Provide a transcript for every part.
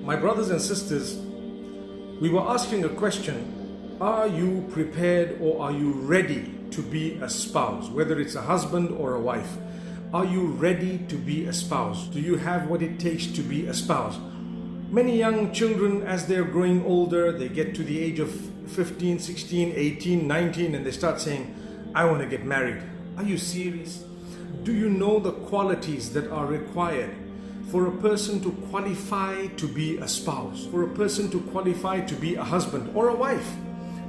My brothers and sisters, we were asking a question: are you prepared or are you ready to be a spouse? Whether it's a husband or a wife, are you ready to be a spouse? Do you have what it takes to be a spouse? Many young children, as they're growing older, they get to the age of 15, 16, 18, 19, and they start saying, I want to get married. Are you serious? Do you know the qualities that are required for a person to qualify to be a spouse, for a person to qualify to be a husband or a wife?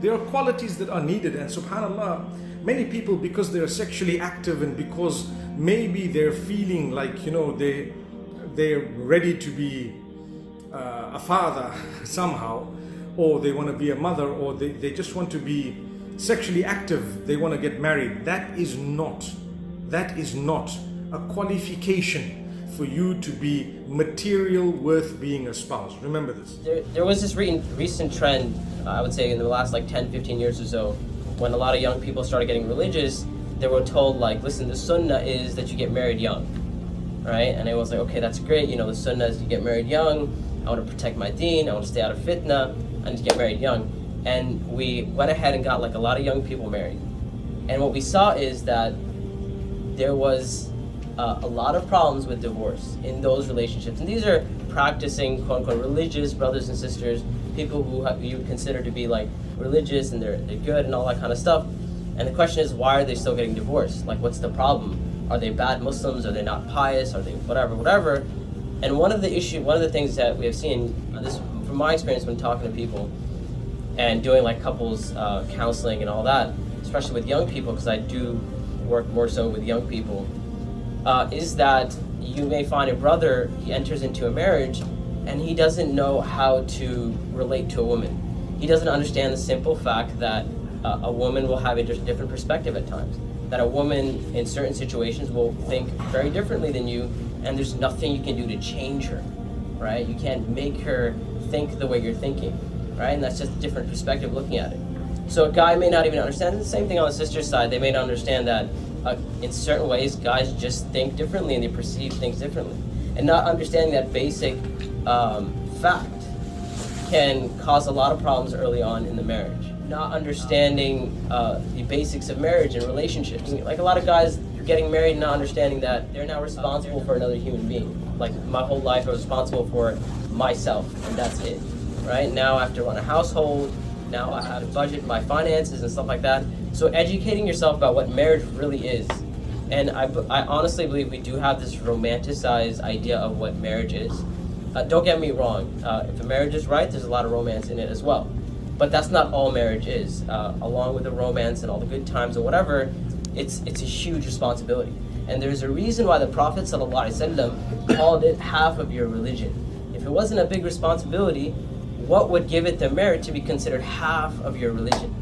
There are qualities that are needed, and subhanAllah, many people, because they are sexually active and because maybe they're feeling like, they're ready to be a father somehow, or they want to be a mother, or they just want to be sexually active, they want to get married. That is not a qualification for you to be material worth being a spouse. Remember this. There was this recent trend, I would say in the last 10, 15 years or so, when a lot of young people started getting religious. They were told, listen, the sunnah is that you get married young, right? And I was like, okay, that's great. The sunnah is you get married young. I want to protect my deen. I want to stay out of fitna. I need to get married young. And we went ahead and got a lot of young people married. And what we saw is that there was a lot of problems with divorce in those relationships. And these are practicing, quote unquote, religious brothers and sisters, people who you would consider to be religious and they're good and all that kind of stuff. And the question is, why are they still getting divorced? What's the problem? Are they bad Muslims? Are they not pious? Are they whatever? And one of the things that we have seen, this from my experience when talking to people and doing couples counseling and all that, especially with young people, because I do work more so with young people, is that you may find a brother, he enters into a marriage and he doesn't know how to relate to a woman. He doesn't understand the simple fact that a woman will have a different perspective at times, that a woman in certain situations will think very differently than you, and there's nothing you can do to change her, right? You can't make her think the way you're thinking, right? And that's just a different perspective looking at it. So a guy may not even understand. The same thing on the sister's side. They may not understand that in certain ways, guys just think differently and they perceive things differently. And not understanding that basic fact can cause a lot of problems early on in the marriage. Not understanding the basics of marriage and relationships. A lot of guys getting married and not understanding that they're now responsible for another human being. My whole life I was responsible for myself, and that's it. Right? Now I have to run a household, now I have to budget my finances and stuff like that. So educating yourself about what marriage really is. And I honestly believe we do have this romanticized idea of what marriage is. Don't get me wrong, if a marriage is right, there's a lot of romance in it as well. But that's not all marriage is. Along with the romance and all the good times or whatever, it's a huge responsibility. And there's a reason why the Prophet ﷺ called it half of your religion. If it wasn't a big responsibility, what would give it the merit to be considered half of your religion?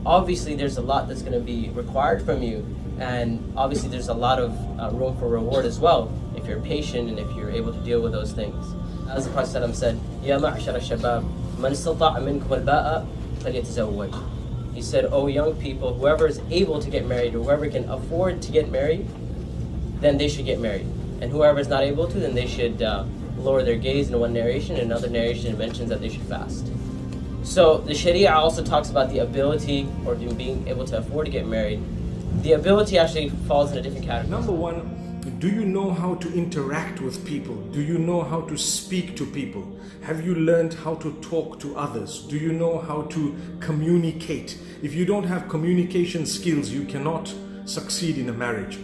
Obviously, there's a lot that's going to be required from you, and obviously there's a lot of room for reward as well, if you're patient and if you're able to deal with those things. As the Prophet ﷺ said, Ya ma'ashara shabab, man istata'a minkum al-ba'a falyatazawwaj. He said, oh young people, whoever is able to get married or whoever can afford to get married, then they should get married. And whoever is not able to, then they should lower their gaze in one narration. In another narration, it mentions that they should fast. So the Sharia also talks about the ability or being able to afford to get married. The ability actually falls in a different category. Number one, do you know how to interact with people? Do you know how to speak to people? Have you learned how to talk to others? Do you know how to communicate? If you don't have communication skills, you cannot succeed in a marriage.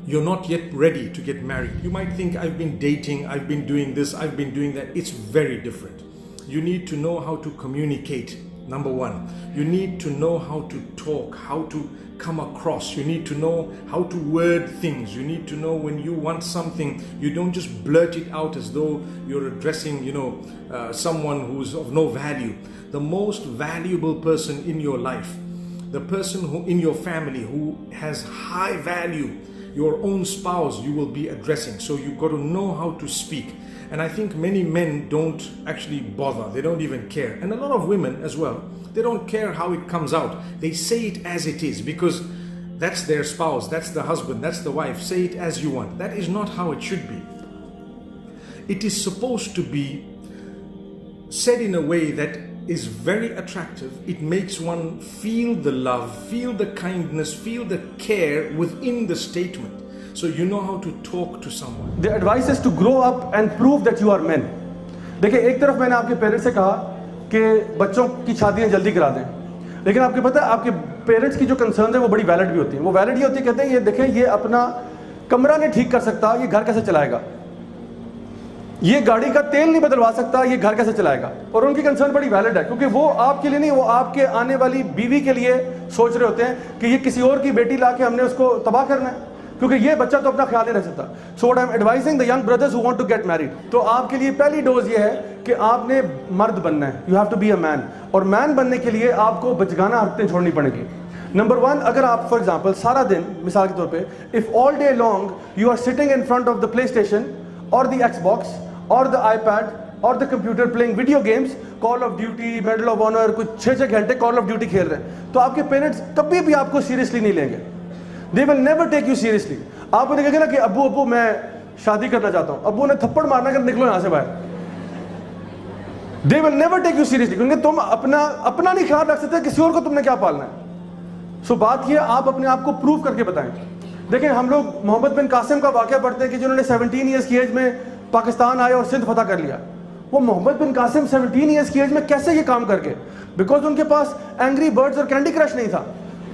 You're not yet ready to get married. You might think, I've been dating, I've been doing this, I've been doing that. It's very different. You need to know how to communicate, number one. You need to know how to talk, how to come across. You need to know how to word things. You need to know when you want something, you don't just blurt it out as though you're addressing, someone who's of no value. The most valuable person in your life, the person who in your family who has high value, your own spouse, you will be addressing. So you've got to know how to speak. And I think many men don't actually bother. They don't even care. And a lot of women as well, they don't care how it comes out. They say it as it is because that's their spouse, that's the husband, that's the wife. Say it as you want. That is not how it should be. It is supposed to be said in a way that is very attractive. It makes one feel the love, feel the kindness, feel the care within the statement. So you know how to talk to someone. The advice is to grow up and prove that you are men. देखिए, एक तरफ मैंने आपके parents से कहा कि बच्चों की शादियां जल्दी करा दें, लेकिन आपको पता है आपके पेरेंट्स की जो कंसर्न है वो बड़ी वैलिड भी होती है। वो वैलिड ये होती है, कहते हैं ये देखें, ये अपना कमरा नहीं ठीक कर सकता, ये घर कैसे चलाएगा, ये गाड़ी का तेल नहीं बदलवा सकता, ये घर कैसे चलाएगा। और उनकी कंसर्न बड़ी वैलिड है, क्योंकि वो आपके लिए नहीं, वो आपके आने वाली बीवी के लिए सोच रहे होते हैं कि ये किसी और की बेटी ला के हमने उसको तबाह करना है, क्योंकि ये बच्चा तो अपना ख्याल नहीं रख सकता। So what I am advising the young brothers who want to get married, तो आपके लिए पहली डोज ये है कि आपने मर्द बनना है, you have to be a man. और मैन बनने के लिए आपको बचगाना हरकतें छोड़नी पड़ेगी। नंबर वन, अगर आप फॉर एग्जाम्पल सारा दिन, मिसाल के तौर पे, if all day long you are sitting in front of the PlayStation और द एक्सबॉक्स और द आईपैड और the computer playing video games, call of duty, medal of honor, कुछ 6-6 घंटे कॉल ऑफ ड्यूटी खेल रहे हैं, तो आपके पेरेंट्स कभी भी आपको सीरियसली नहीं लेंगे। They will never take you seriously. आप देखेंगे ना कि अब्बू अब्बू मैं शादी करना चाहता हूं, अब्बू ने थप्पड़ मारना कि निकलो यहां से बाहर। They will never take you seriously, क्योंकि तुम अपना नहीं ख्याल रख सकते, किसी और को तुमने क्या पालना है। सो बात ये, आप अपने आप को प्रूव करके बताएं। देखें, हम लोग मोहम्मद बिन कासिम का वाकया पढ़ते हैं कि जिन्होंने 17 ईयर्स की एज में पाकिस्तान आए और सिंध फतह कर लिया। वो मोहम्मद बिन कासिम 17 ईयर्स की एज में कैसे ये काम करके, बिकॉज उनके पास एंग्री बर्ड्स और कैंडी क्रश नहीं था,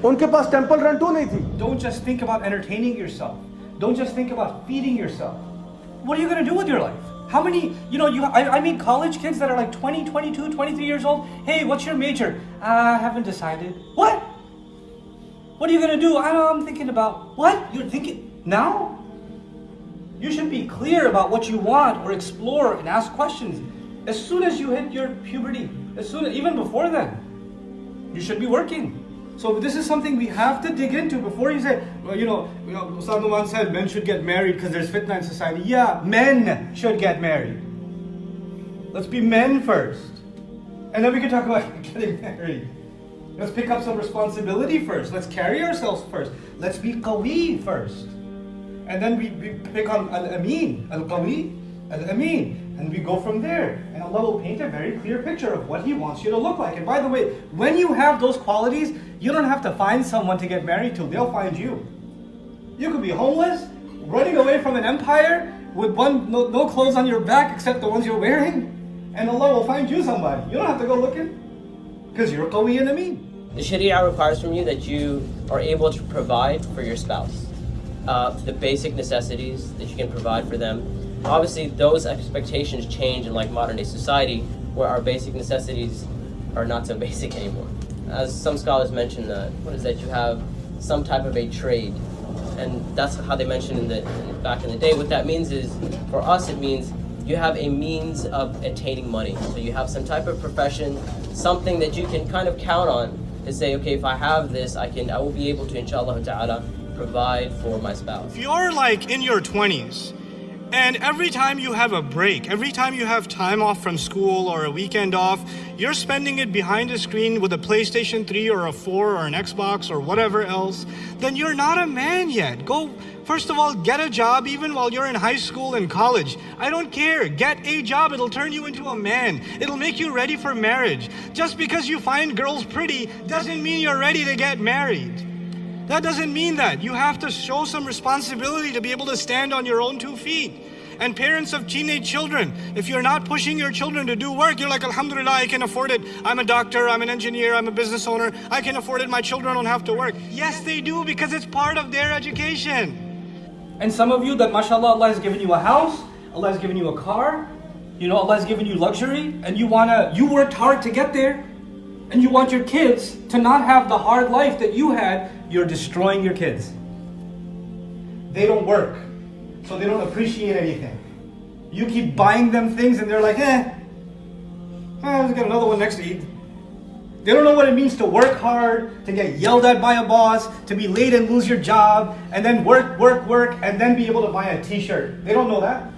उनके पास टेंपल रन 2 नहीं थी। Don't just think about entertaining yourself. Don't just think about feeding yourself. What are you going to do with your life? How many, I meet college kids that are like 20, 22, 23 years old. Hey, what's your major? I haven't decided. What? What are you going to do? I don't know, I'm thinking about. What? You're thinking now? You should be clear about what you want, or explore and ask questions as soon as you hit your puberty. Even before then, you should be working. So this is something we have to dig into before you say, well, Saad Nouman said men should get married because there's fitna in society. Yeah, men should get married. Let's be men first. And then we can talk about getting married. Let's pick up some responsibility first. Let's carry ourselves first. Let's be qawi first. And then we pick on al-amin, al-qawi, al-amin. And we go from there. And Allah will paint a very clear picture of what He wants you to look like. And by the way, when you have those qualities, you don't have to find someone to get married to. They'll find you. You could be homeless, running away from an empire, with no clothes on your back except the ones you're wearing. And Allah will find you somebody. You don't have to go looking, because you're qawi and ameen. The Sharia requires from you that you are able to provide for your spouse. The basic necessities that you can provide for them. Obviously, those expectations change in like modern day society, where our basic necessities are not so basic anymore. As some scholars mention, you have some type of a trade, and that's how they mention back in the day. What that means is, for us, it means you have a means of attaining money. So you have some type of profession, something that you can kind of count on to say, okay, if I have this, I will be able to, inshallah ta'ala, provide for my spouse. If you're like in your 20s, and every time you have a break, every time you have time off from school or a weekend off, you're spending it behind a screen with a PlayStation 3 or a 4 or an Xbox or whatever else, then you're not a man yet. Go, first of all, get a job even while you're in high school and college. I don't care. Get a job. It'll turn you into a man. It'll make you ready for marriage. Just because you find girls pretty doesn't mean you're ready to get married. That doesn't mean that. You have to show some responsibility to be able to stand on your own 2 feet. And parents of teenage children, if you're not pushing your children to do work, you're like, alhamdulillah, I can afford it. I'm a doctor, I'm an engineer, I'm a business owner. I can afford it. My children don't have to work. Yes, they do, because it's part of their education. And some of you that, mashallah, Allah has given you a house, Allah has given you a car, Allah has given you luxury, and you worked hard to get there, and you want your kids to not have the hard life that you had. You're destroying your kids. They don't work, so they don't appreciate anything. You keep buying them things and they're like, let's get another one next to eat. They don't know what it means to work hard, to get yelled at by a boss, to be late and lose your job, and then work, and then be able to buy a t-shirt. They don't know that.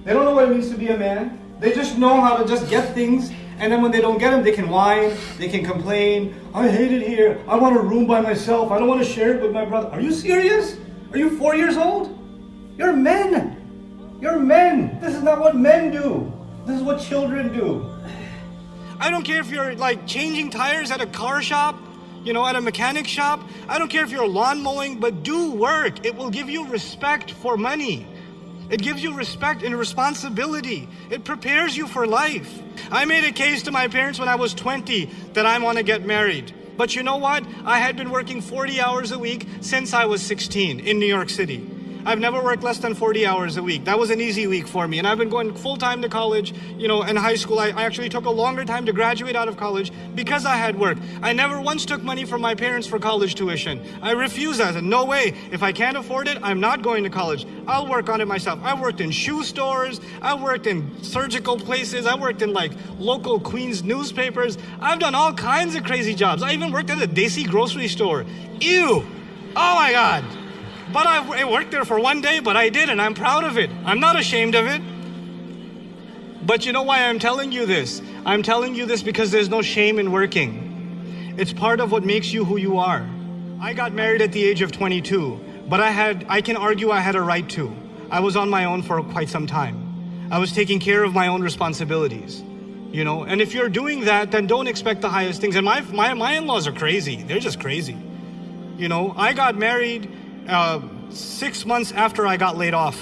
They don't know what it means to be a man. They just know how to just get things. And then when they don't get them, they can whine, they can complain. I hate it here. I want a room by myself. I don't want to share it with my brother. Are you serious? Are you 4 years old? You're men. You're men. This is not what men do. This is what children do. I don't care if you're like changing tires at a car shop, you know, at a mechanic shop. I don't care if you're lawn mowing, but do work. It will give you respect for money. It gives you respect and responsibility. It prepares you for life. I made a case to my parents when I was 20 that I want to get married. But you know what? I had been working 40 hours a week since I was 16 in New York City. I've never worked less than 40 hours a week. That was an easy week for me. And I've been going full-time to college, you know, in high school. I actually took a longer time to graduate out of college because I had work. I never once took money from my parents for college tuition. I refused that. I said, no way. If I can't afford it, I'm not going to college. I'll work on it myself. I worked in shoe stores. I worked in surgical places. I worked in like local Queens newspapers. I've done all kinds of crazy jobs. I even worked at a Desi grocery store. Ew. Oh my God. But I worked there for one day, but I did, and I'm proud of it. I'm not ashamed of it. But you know why I'm telling you this? I'm telling you this because there's no shame in working. It's part of what makes you who you are. I got married at the age of 22, but I can argue I had a right to. I was on my own for quite some time. I was taking care of my own responsibilities, you know? And if you're doing that, then don't expect the highest things. And my in-laws are crazy. They're just crazy. You know, I got married 6 months after I got laid off.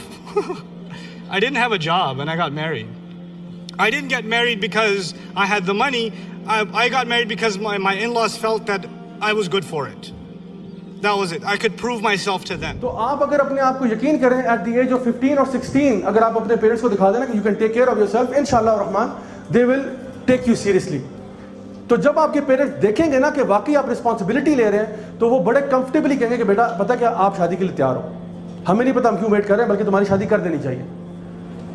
I didn't have a job and I got married. I didn't get married because I had the money. I got married because my in-laws felt that I was good for it. That was it. I could prove myself to them. तो आप अगर अपने आप को यकीन करें at the age of 15 or 16 अगर आप अपने पेरेंट्स को दिखा देना कि you can take care of yourself, इंशाल्लाह Rahman they will take you seriously. तो जब आपके पेरेंट्स देखेंगे ना कि वाकई आप रिस्पॉन्सिबिलिटी ले रहे हैं तो वो बड़े कंफर्टेबली कहेंगे कि बेटा पता क्या आप शादी के लिए तैयार हो, हमें नहीं पता हम क्यों वेट कर रहे हैं, बल्कि तुम्हारी शादी कर देनी चाहिए.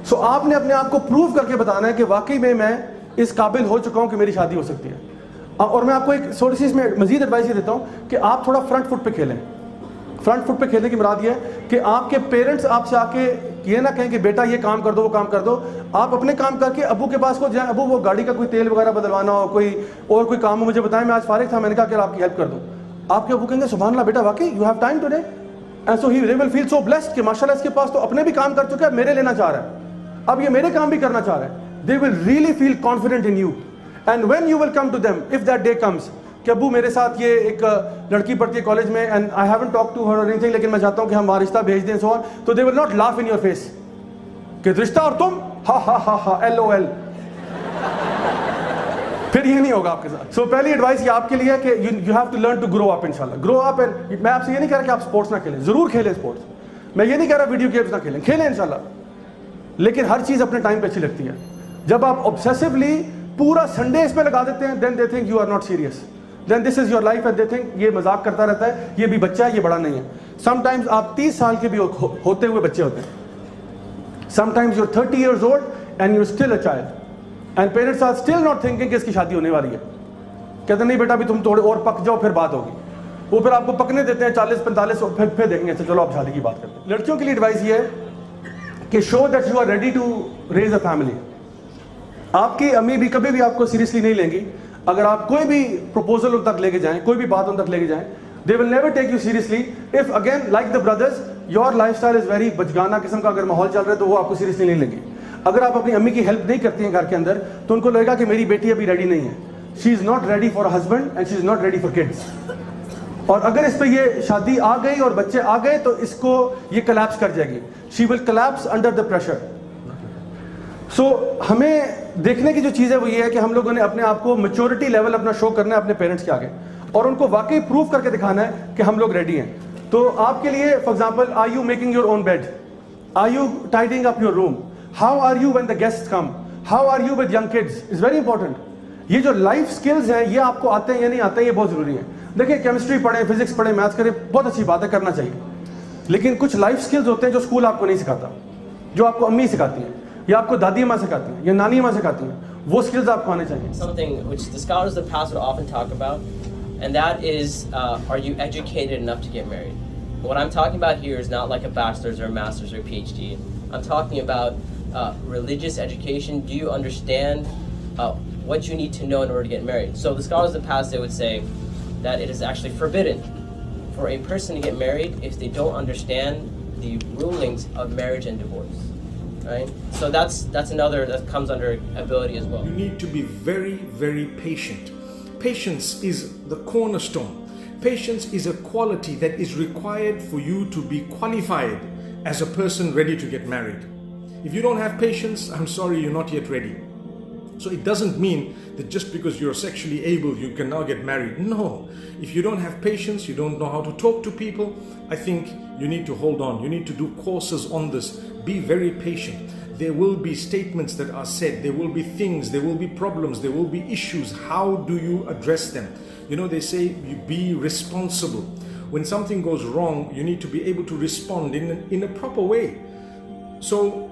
सो आपने अपने आप को प्रूव करके बताना है कि वाकई में मैं इस काबिल हो चुका हूं कि मेरी शादी हो सकती है. और मैं आपको एक थोड़ी सी इसमें मजीद एडवाइस ये देता हूं कि आप थोड़ा फ्रंट फुट पे खेलें. फ्रंट फुट पे खेलने की मुराद ये है कि आपके पेरेंट्स आपसे आके ये ना कहें कि बेटा ये काम कर दो वो काम कर दो. आप अपने काम करके अबू के पास को जाएं, अबू वो गाड़ी का कोई तेल वगैरह बदलवाना हो, कोई काम हो मुझे बताएं, मैं आज फारिग था, मैंने कहा कि आपकी हेल्प कर दूं. आपके अबू कहेंगे सुभान अल्लाह बेटा वाकई you have time today, and so he will feel so blessed कि माशाल्लाह इसके पास तो अपने भी काम कर चुका है, मेरे लेना चाह रहा है, अब ये मेरे काम भी करना चाह रहा है. They will really feel confident in you. And when you will come to them if that day comes कि अबू मेरे साथ ये एक लड़की पढ़ती है कॉलेज में and I haven't talk to her anything, लेकिन मैं चाहता हूं कि हम वहां रिश्ता भेज दें, सो ऑन, तो they will not laugh in your face कि रिश्ता और तुम हा हा हा हा LOL. फिर ये नहीं होगा आपके साथ. सो पहली एडवाइस ये आपके लिए है कि you have to learn to grow up इंशाल्लाह. Grow up. एंड मैं आपसे ये नहीं कह रहा कि आप स्पोर्ट्स ना खेलें, जरूर खेलें स्पोर्ट्स. मैं ये नहीं कह रहा वीडियो गेम्स ना खेलें, खेलें इंशाल्लाह, लेकिन हर चीज अपने टाइम पे अच्छी लगती है. जब आप ऑब्सेसिवली पूरा संडे इस पे लगा देते हैं then they think you are not serious, then this is your life and they think ये मजाक करता रहता है, ये भी बच्चा है, ये बड़ा नहीं है. समटाइम्स आप 30 साल के भी होते हुए बच्चे होते हैं. Sometimes you're 30 years old and you're still a child and parents are still not thinking कि इसकी शादी होने वाली है. कहते नहीं बेटा अभी तुम थोड़े और पक जाओ फिर बात होगी. वो फिर आपको पकने देते हैं 40-45 फिर देखेंगे. चलो आप शादी की बात करते हैं. लड़कियों के लिए एडवाइस ये है कि show that you are ready to raise a family. आपकी अम्मी भी कभी भी आपको सीरियसली नहीं लेंगी अगर आप कोई भी प्रपोजल उन तक लेके जाएं, कोई भी बात उन तक लेके जाएं. They will never take you seriously if again like the brothers your lifestyle is very बचगाना किस्म का अगर माहौल चल रहा है तो वो आपको सीरियसली नहीं लेंगे. अगर आप अपनी अम्मी की हेल्प नहीं करती हैं घर के अंदर तो उनको लगेगा कि मेरी बेटी अभी रेडी नहीं है, she is not ready for husband and she is not ready for kids. और अगर इस पे ये शादी आ गई और बच्चे आ गए तो इसको ये कोलैप्स कर जाएगी. She will collapse under the pressure. So हमें देखने की जो चीज़ है वो ये है कि हम लोगों ने अपने आप को मैच्योरिटी लेवल अपना शो करना है अपने पेरेंट्स के आगे और उनको वाकई प्रूव करके दिखाना है कि हम लोग रेडी हैं. तो आपके लिए for example are you making your own bed, are you tidying up your room, how are you when the guests come, how are you with young kids is very important. ये जो life skills हैं ये आपको आते हैं या नहीं आते हैं ये बहुत ज़रूरी है. देखिए केमिस्ट्री पढ़ें, फिजिक्स पढ़ें, मैथ्स करें, बहुत अच्छी बात है, करना चाहिए, लेकिन कुछ लाइफ स्किल्स होते हैं जो स्कूल आपको नहीं सिखाता, जो आपको अम्मी सिखाती हैं या आपको दादी माँ सिखाती हैं या नानी माँ सिखाती हैं, वो स्किल्स आपको आने चाहिए. Something which the scholars of the past would often talk about, and that is, are you educated enough to get married? What I'm talking about here is not like a bachelor's or a master's or a PhD. I'm talking about religious education. Do you understand what you need to know in order to get married? So the scholars of the past, they would say that it is actually forbidden for a person to get married if they don't understand the rulings of marriage and divorce. right? So that's another that comes under ability as well. You need to be very, very patient. Patience is the cornerstone. Patience is a quality that is required for you to be qualified as a person ready to get married. If you don't have patience, I'm sorry, you're not yet ready. So it doesn't mean that just because you're sexually able, you can now get married. No. If you don't have patience, you don't know how to talk to people, I think you need to hold on. You need to do courses on this. Be very patient. There will be statements that are said. There will be things, there will be problems, there will be issues. How do you address them? You know, they say you be responsible. When something goes wrong, you need to be able to respond in a proper way. So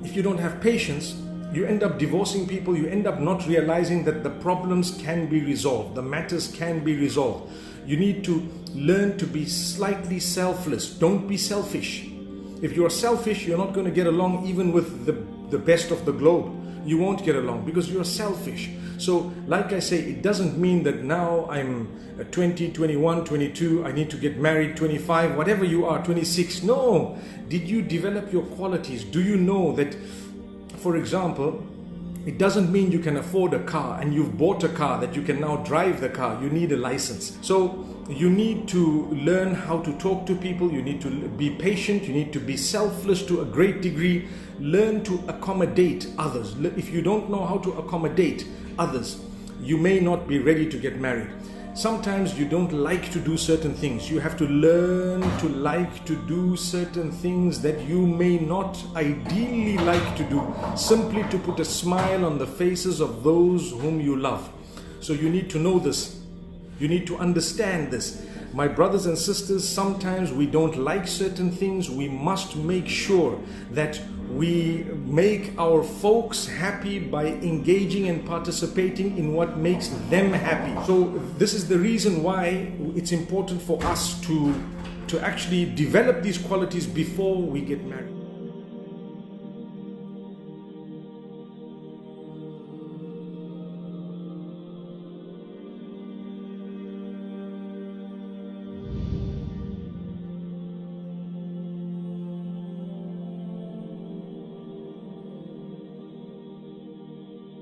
if you don't have patience, you end up divorcing people, you end up not realizing that the problems can be resolved, the matters can be resolved. You need to learn to be slightly selfless. Don't be selfish. If you're selfish, you're not going to get along even with the best of the globe. You won't get along because you're selfish. So like I say, it doesn't mean that now I'm 20, 21, 22, I need to get married, 25, whatever you are, 26. No. Did you develop your qualities? Do you know that, for example, it doesn't mean you can afford a car and you've bought a car that you can now drive the car. You need a license. So you need to learn how to talk to people. You need to be patient. You need to be selfless to a great degree. Learn to accommodate others. If you don't know how to accommodate others, you may not be ready to get married. Sometimes you don't like to do certain things. You have to learn to like to do certain things that you may not ideally like to do, simply to put a smile on the faces of those whom you love. So you need to know this. You need to understand this. My brothers and sisters, sometimes we don't like certain things. We must make sure that we make our folks happy by engaging and participating in what makes them happy. So this is the reason why it's important for us to actually develop these qualities before we get married.